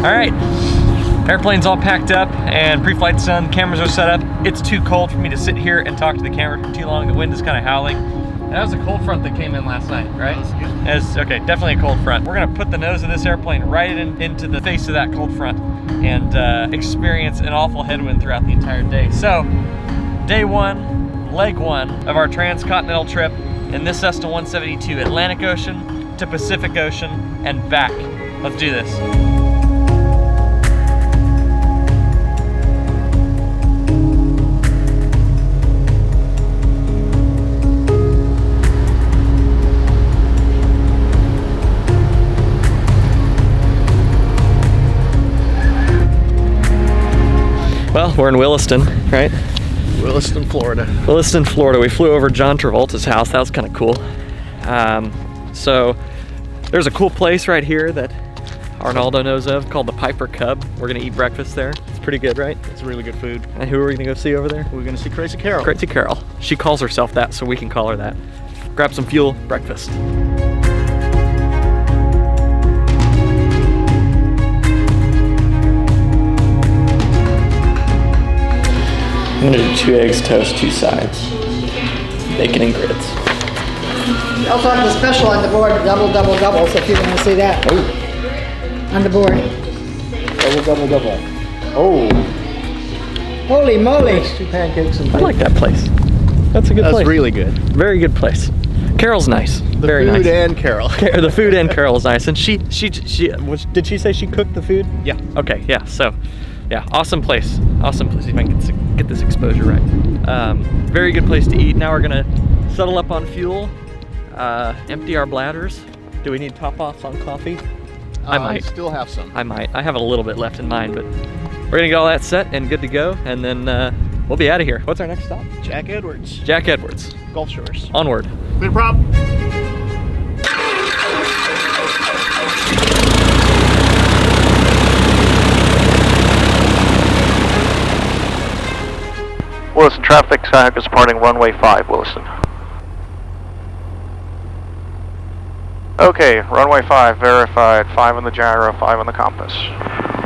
All right, airplane's all packed up and pre-flight's done, cameras are set up. It's too cold for me to sit here and talk to the camera for too long. The wind is kind of howling. And that was a cold front that came in last night, right? Okay, definitely a cold front. We're gonna put the nose of this airplane right into the face of that cold front and experience an awful headwind throughout the entire day. So, day one, leg one of our transcontinental trip in this Cessna 172, Atlantic Ocean to Pacific Ocean and back. Let's do this. Well, we're in Williston, right? Williston, Florida. Williston, Florida. We flew over John Travolta's house. That was kind of cool. So there's a cool place right here that Arnaldo knows of called the Piper Cub. We're gonna eat breakfast there. It's pretty good, right? It's really good food. And who are we gonna go see over there? We're gonna see Crazy Carol. Crazy Carol. She calls herself that, so we can call her that. Grab some fuel, breakfast. I'm gonna do 2 eggs, toast, 2 sides. Bacon and grits. We also have the special on the board, double, double, double, so if you want to see that. Oh. On the board. Double, double, double. Oh. Holy moly. It's 2 pancakes and I like that place. That's a good place. That's really good. Very good place. Carol's nice. Very nice. The food and Carol. The food and Carol's nice. And did she say she cooked the food? Yeah. Okay, yeah, so, yeah, awesome place. Awesome place, if I can get this exposure right. Very good place to eat. Now we're gonna settle up on fuel, empty our bladders. Do we need top-offs on coffee? I might. Still have some. I might. I have a little bit left in mine, but we're gonna get all that set and good to go, and then we'll be out of here. What's our next stop? Jack Edwards. Jack Edwards. Gulf Shores. Onward. No problem. Williston traffic, Skyhawk is departing runway 5, Williston. Okay, runway 5 verified, 5 on the gyro, 5 on the compass.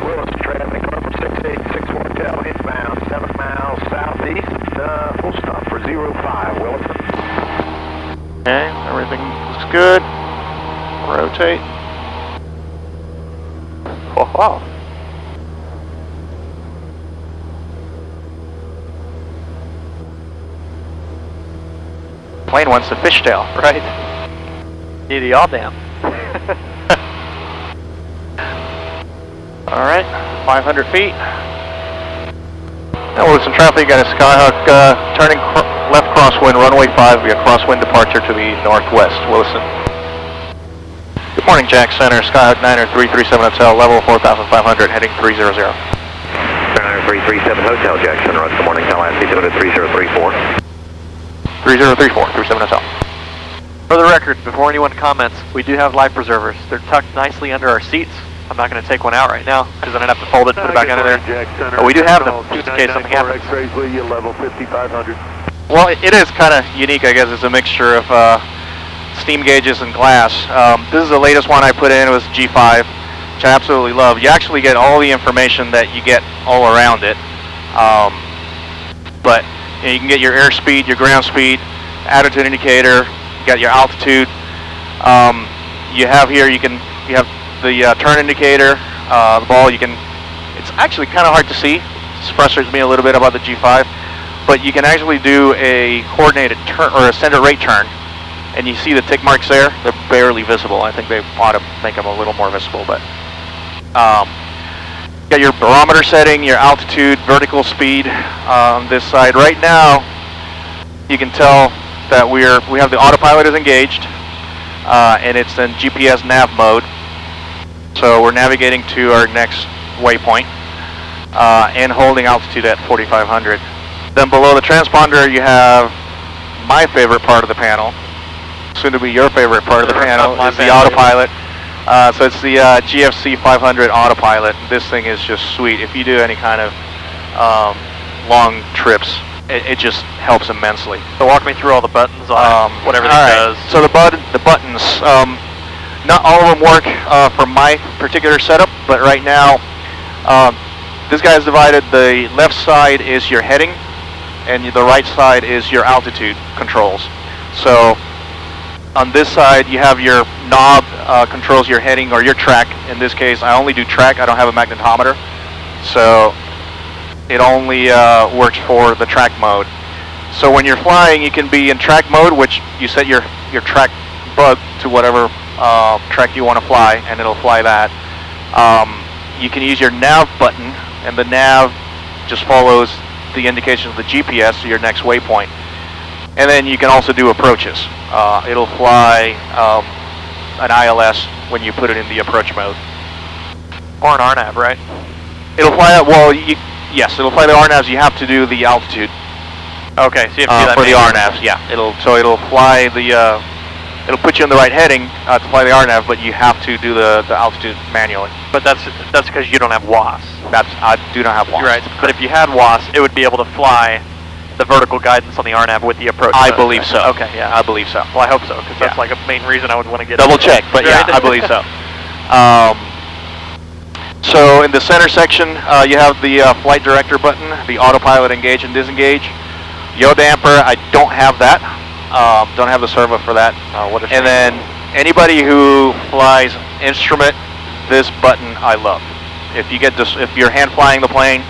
Williston traffic, number 6861 Hotel, inbound, 7 miles southeast, full stop for 05, Williston. Okay, everything looks good. Rotate. Oh, wow. Plane wants the fishtail, right? Need a yaw dam. Alright, 500 feet. Now Williston traffic, got a Skyhawk turning left crosswind, runway 5, we got crosswind departure to the northwest, Williston. Good morning, Jack Center, Skyhawk 9er 337 Hotel, level 4,500, heading 300. 337 Hotel, Jack Center, good morning, altitude 3034. 3034, 37 Hotel. For the record, before anyone comments, we do have life preservers. They're tucked nicely under our seats. I'm not going to take one out right now because then I'd have to fold it and put it back under there. But we do have them just in case something happens. X-rays with you, level 5500. Well, it is kind of unique, I guess. It's a mixture of steam gauges and glass. This is the latest one I put in. It was G5, which I absolutely love. You actually get all the information that you get all around it. But you can get your airspeed, your ground speed, attitude indicator, you got your altitude. You have here, you have the turn indicator, the ball, it's actually kind of hard to see. This frustrates me a little bit about the G5, but you can actually do a coordinated turn, or a center rate turn, and you see the tick marks there, they're barely visible. I think they ought to make them a little more visible, but you got your barometer setting, your altitude, vertical speed on this side. Right now, you can tell that we have the autopilot is engaged, and it's in GPS nav mode. So we're navigating to our next waypoint and holding altitude at 4,500. Then below the transponder, you have my favorite part of the panel, soon to be your favorite part of the panel, is the autopilot. So it's the GFC 500 autopilot. This thing is just sweet. If you do any kind of long trips, it just helps immensely. So walk me through all the buttons on what everything does. So the buttons, not all of them work for my particular setup, but right now, this guy's divided. The left side is your heading, and the right side is your altitude controls. So on this side, you have your knob controls your heading or your track. In this case, I only do track. I don't have a magnetometer, so it only works for the track mode. So when you're flying, you can be in track mode, which you set your track bug to whatever track you want to fly, and it'll fly that. You can use your nav button, and the nav just follows the indication of the GPS to your next waypoint. And then you can also do approaches. It'll fly an ILS when you put it in the approach mode. Or an RNAV, right? It'll fly, well, yes, it'll fly the RNAVs. You have to do the altitude. Okay, so you have to do that for the RNAVs, yeah. It'll fly the, it'll put you in the right heading to fly the RNAV, but you have to do the altitude manually. But that's because you don't have WAS. I do not have WAS. Right, but if you had WAS, it would be able to fly the vertical guidance on the RNAV with the approach. I believe so. Okay, yeah. I believe so. Well, I hope so, because that's like a main reason I would want to get double check, but yeah, I believe so. So in the center section, you have the flight director button, the autopilot engage and disengage. Yaw damper, I don't have that. Don't have the servo for that. And then anybody who flies instrument, this button I love. If you're hand flying the plane,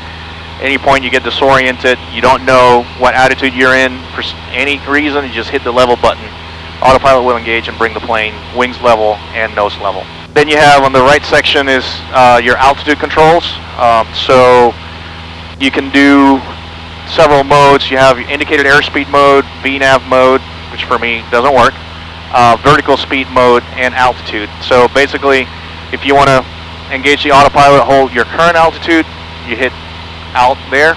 any point you get disoriented, you don't know what attitude you're in for any reason, you just hit the level button. Autopilot will engage and bring the plane wings level and nose level. Then you have on the right section is your altitude controls. So you can do several modes. You have indicated airspeed mode, VNAV mode, which for me doesn't work, vertical speed mode, and altitude. So basically, if you want to engage the autopilot, hold your current altitude, you hit out there.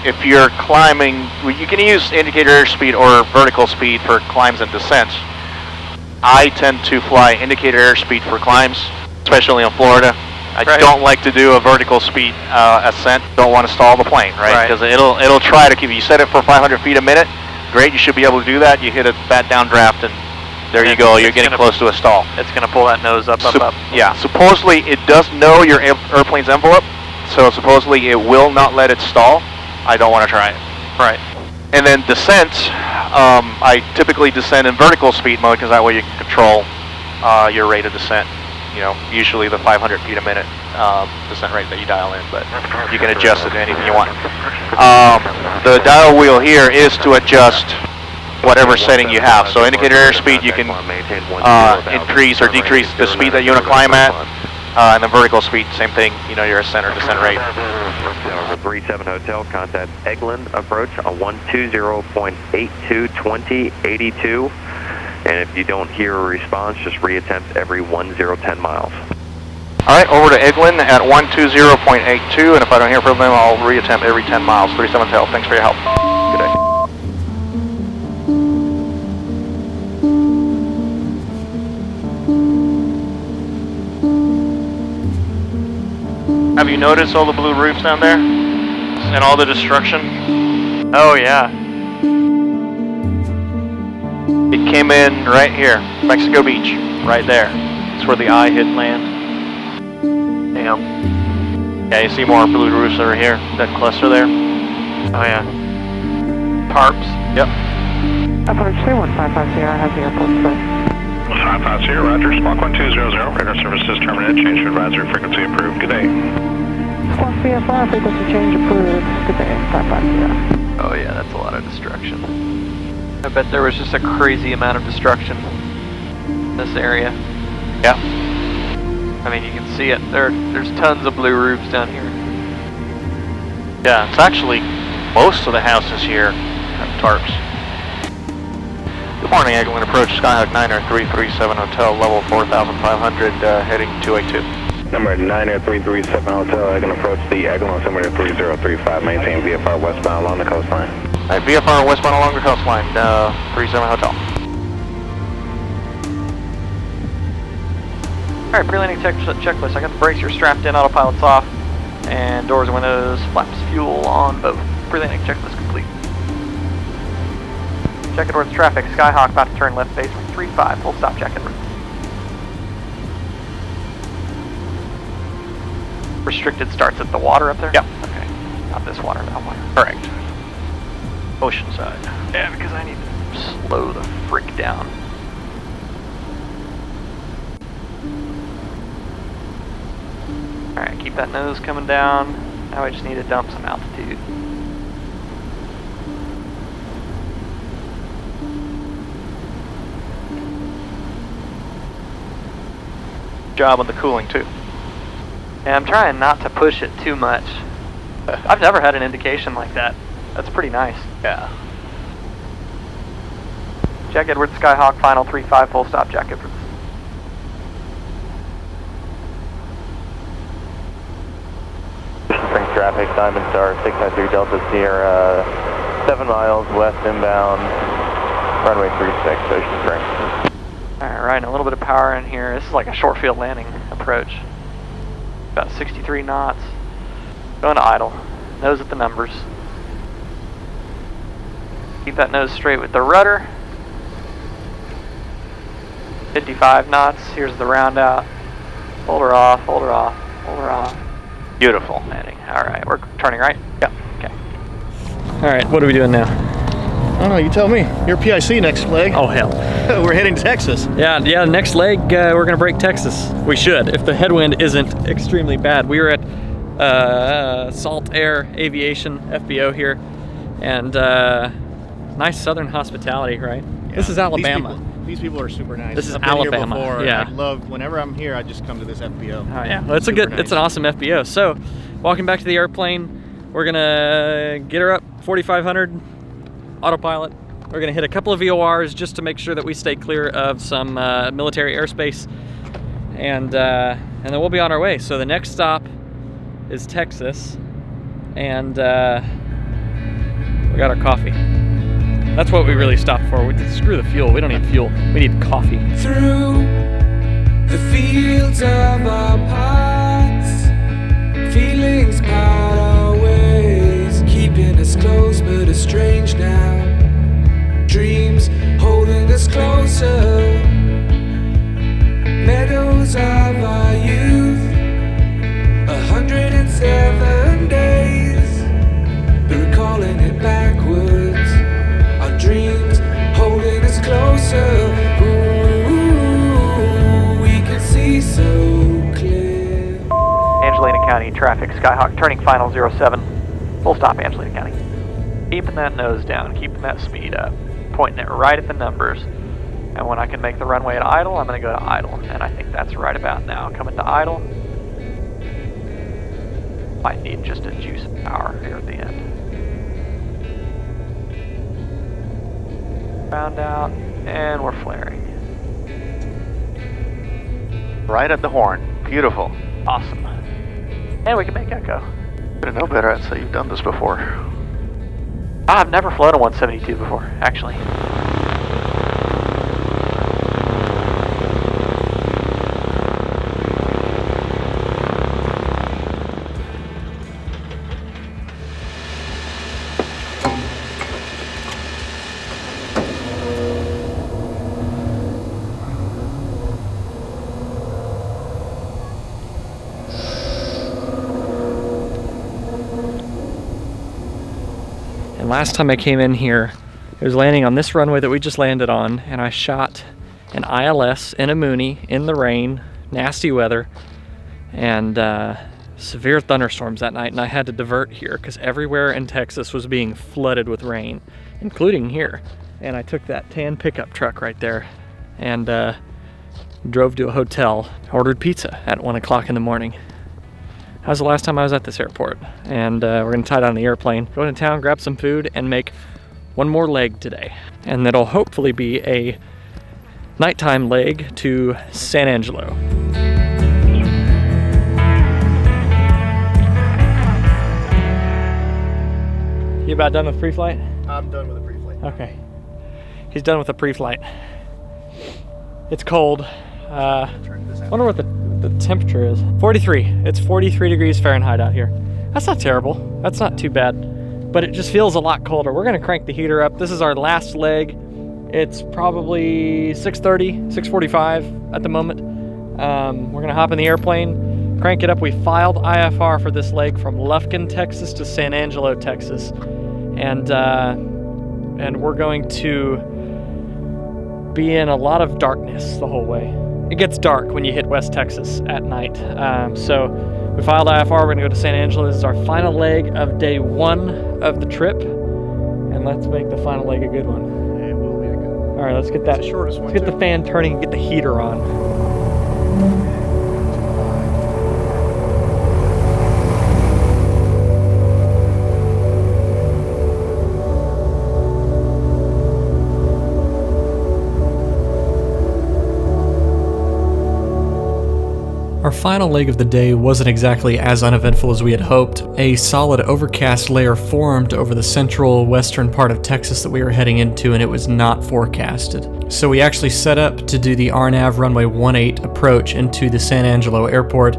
If you're climbing, you can use indicator airspeed or vertical speed for climbs and descents. I tend to fly indicator airspeed for climbs, especially in Florida. I don't like to do a vertical speed ascent. Don't want to stall the plane, right? Because it'll try to keep you set it for 500 feet a minute. Great, you should be able to do that. You hit a bad downdraft and there you go. You're getting close to a stall. It's going to pull that nose up. Yeah. Supposedly it does know your airplane's envelope, so supposedly it will not let it stall. I don't want to try it. Right. And then descents, I typically descend in vertical speed mode because that way you can control your rate of descent. You know, usually the 500 feet a minute descent rate that you dial in, but you can adjust it to anything you want. The dial wheel here is to adjust whatever setting you have. So indicator airspeed, you can increase or decrease the speed that you want to climb at. And then vertical speed, same thing, you know, your ascent or descent rate. 37 Hotel, contact Eglin approach on 120.822082. And if you don't hear a response, just reattempt every 1010 miles. All right, over to Eglin at 120.82, and if I don't hear from them, I'll reattempt every 10 miles. 37 Hotel, thanks for your help. Good day. Have you noticed all the blue roofs down there? And all the destruction? Oh, yeah. It came in right here, Mexico Beach, right there. It's where the eye hit land. Damn. Yeah, you see more blue roofs over here, that cluster there? Oh, yeah. Tarps. Yep. Approach 31550, I have the airport clear. 550, roger. Squawk 1200, radar services terminated. Change to advisory frequency approved. Good day. Squawk VFR, frequency change approved. Good day, 550. Oh, yeah, that's a lot of destruction. I bet there was just a crazy amount of destruction in this area. Yeah. I mean, you can see it. There's tons of blue roofs down here. Yeah, it's actually most of the houses here have tarps. Good morning, Eglin approach Skyhawk 90337 Hotel, level 4500, heading 282. Number 90337 Hotel, Eglin approach the Eglin, somewhere 3035, maintain VFR westbound along the coastline. Alright, VFR westbound along the coastline, 37 Hotel. Alright, pre-landing checklist. I got the brakes, you're strapped in, autopilot's off, and doors and windows, flaps, fuel on both. Pre-landing checklist complete. Checking towards traffic, Skyhawk about to turn left base 35, full stop check en route. restricted starts at the water up there? Yeah. Okay. Not this water, that water. Correct. Oceanside. Yeah, because I need to slow the frick down. Alright, keep that nose coming down. Now I just need to dump some altitude. Job on the cooling too. And I'm trying not to push it too much. I've never had an indication like that. That's pretty nice. Yeah. Jack Edward Skyhawk, final 3-5, full stop, Jack Edwards. Spring traffic, Diamond Star 693 Delta Sierra, 7 miles west inbound, runway 36, Ocean Spring. Alright, riding a little bit of power in here. This is like a short field landing approach. About 63 knots. Going to idle. Nose at the numbers. Keep that nose straight with the rudder. 55 knots. Here's the round out. Hold her off, hold her off, hold her off. Beautiful. Landing. Alright, we're turning right? Yeah. Okay. Alright, what are we doing now? I don't know, you tell me. You're PIC next leg. Oh, hell. We're heading to Texas. Yeah, next leg, we're gonna break Texas. We should, if the headwind isn't extremely bad. We were at Salt Air Aviation, FBO here, and nice southern hospitality, right? Yeah, This is Alabama. These people are super nice. This is I've been here Alabama, before, yeah. I love, whenever I'm here, I just come to this FBO. Oh yeah, well, it's a good, it's an awesome FBO. So, walking back to the airplane, we're gonna get her up 4,500 autopilot. We're gonna hit a couple of VORs just to make sure that we stay clear of some military airspace, and then we'll be on our way. So the next stop is Texas, and we got our coffee. That's what we really stopped for. Screw the fuel. We don't need fuel. We need coffee. Through the fields of our paths, feelings part our ways, keeping us close but estranged now. Dreams holding us closer, meadows of our youth, 107 days, recalling it backwards. Our dreams holding us closer. Ooh, we can see so clear. Angelina County traffic, Skyhawk, turning final 07. Full stop, Angelina County. Keeping that nose down, keeping that speed up, pointing it right at the numbers. And when I can make the runway at idle, I'm going to go to idle. And I think that's right about now. Coming to idle. Might need just a juice of power here at the end. Round out, and we're flaring. Right at the horn. Beautiful. Awesome. And we can make echo. To know better, I'd say you've done this before. I've never flown a 172 before, actually. Last time I came in here, it was landing on this runway that we just landed on, and I shot an ILS in a Mooney in the rain, nasty weather, and severe thunderstorms that night, and I had to divert here because everywhere in Texas was being flooded with rain, including here. And I took that tan pickup truck right there and drove to a hotel, ordered pizza at 1 o'clock in the morning. That was the last time I was at this airport, and we're gonna tie down the airplane, go into town, grab some food, and make one more leg today. And that'll hopefully be a nighttime leg to San Angelo. You about done with pre-flight? I'm done with the pre-flight. Okay. He's done with the pre-flight. It's cold. Wonder what the temperature is. 43. It's 43 degrees Fahrenheit out here. That's not terrible. That's not too bad. But it just feels a lot colder. We're gonna crank the heater up. This is our last leg. It's probably 6:30, 6:45 at the moment. We're gonna hop in the airplane, crank it up. We filed IFR for this leg from Lufkin, Texas to San Angelo, Texas. And we're going to be in a lot of darkness the whole way. It gets dark when you hit West Texas at night. So we filed IFR, we're gonna go to San Angelo. This is our final leg of day 1 of the trip. And let's make the final leg a good one. It will be a good one. All right, let's get that. It's the shortest one, Let's get too. the fan turning and get the heater on. Our final leg of the day wasn't exactly as uneventful as we had hoped. A solid overcast layer formed over the central western part of Texas that we were heading into, and it was not forecasted. So we actually set up to do the RNAV runway 18 approach into the San Angelo airport,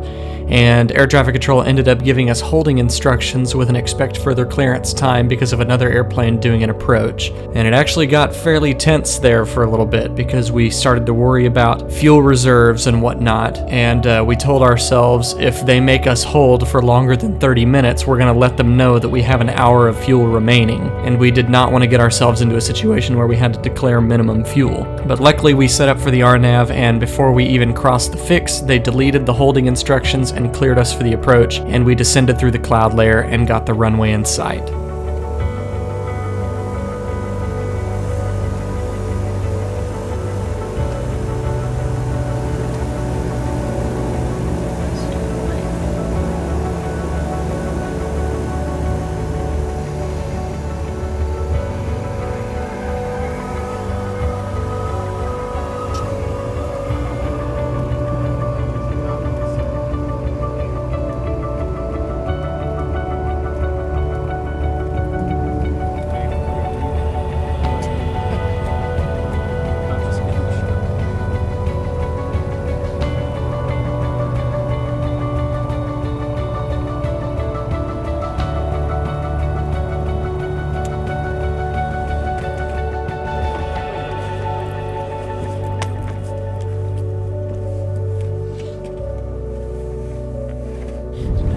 and air traffic control ended up giving us holding instructions with an expect further clearance time because of another airplane doing an approach. And it actually got fairly tense there for a little bit because we started to worry about fuel reserves and whatnot, and we told ourselves if they make us hold for longer than 30 minutes, we're going to let them know that we have an hour of fuel remaining, and we did not want to get ourselves into a situation where we had to declare minimum fuel. But luckily we set up for the RNAV, and before we even crossed the fix, they deleted the holding instructions and cleared us for the approach, and we descended through the cloud layer and got the runway in sight.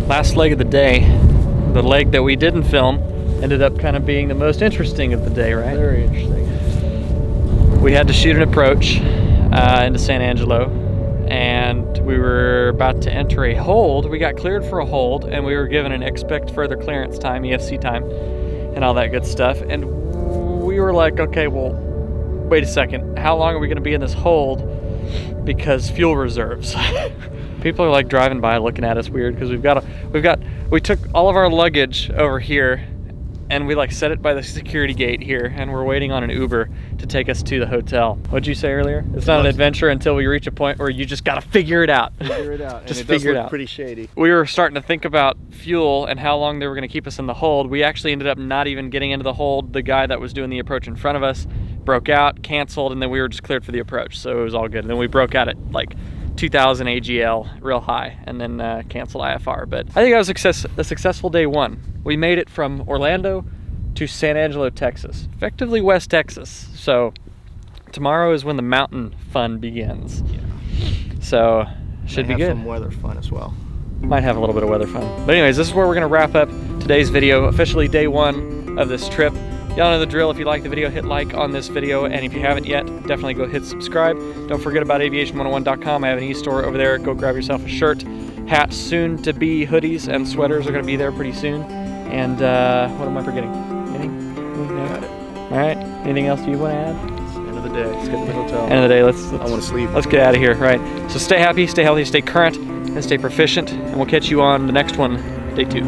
Last leg of the day, the leg that we didn't film, ended up kind of being the most interesting of the day, right? Very interesting. We had to shoot an approach into San Angelo, and we were about to enter a hold. We got cleared for a hold, and we were given an expect further clearance time, EFC time, and all that good stuff. And we were like, okay, well, wait a second. How long are we going to be in this hold? Because fuel reserves. People are like driving by looking at us weird because we took all of our luggage over here and we like set it by the security gate here, and we're waiting on an Uber to take us to the hotel. What'd you say earlier? It's not an adventure until we reach a point where you just gotta figure it out. Figure it out. Just and it figure it does look out. pretty shady. We were starting to think about fuel and how long they were gonna keep us in the hold. We actually ended up not even getting into the hold. The guy that was doing the approach in front of us broke out, canceled, and then we were just cleared for the approach. So it was all good. And then we broke out at like 2000 AGL, real high, and then canceled IFR. But I think that was a successful day 1. We made it from Orlando to San Angelo, Texas, effectively West Texas. So tomorrow is when the mountain fun begins. Yeah. So should be good. Some weather fun as well. Might have a little bit of weather fun. But anyways, this is where we're gonna wrap up today's video, officially day 1 of this trip. Y'all know the drill. If you like the video, hit like on this video, and if you haven't yet, definitely go hit subscribe. Don't forget about aviation101.com. I have an e-store over there. Go grab yourself a shirt, hat, soon to be hoodies and sweaters are gonna be there pretty soon. And what am I forgetting? Anything? No? Got it. All right. Anything else you want to add? It's the end of the day. Let's get to the hotel. End of the day. Let's I want to sleep. Let's get out of here. Right. So stay happy, stay healthy, stay current, and stay proficient. And we'll catch you on the next one, day 2.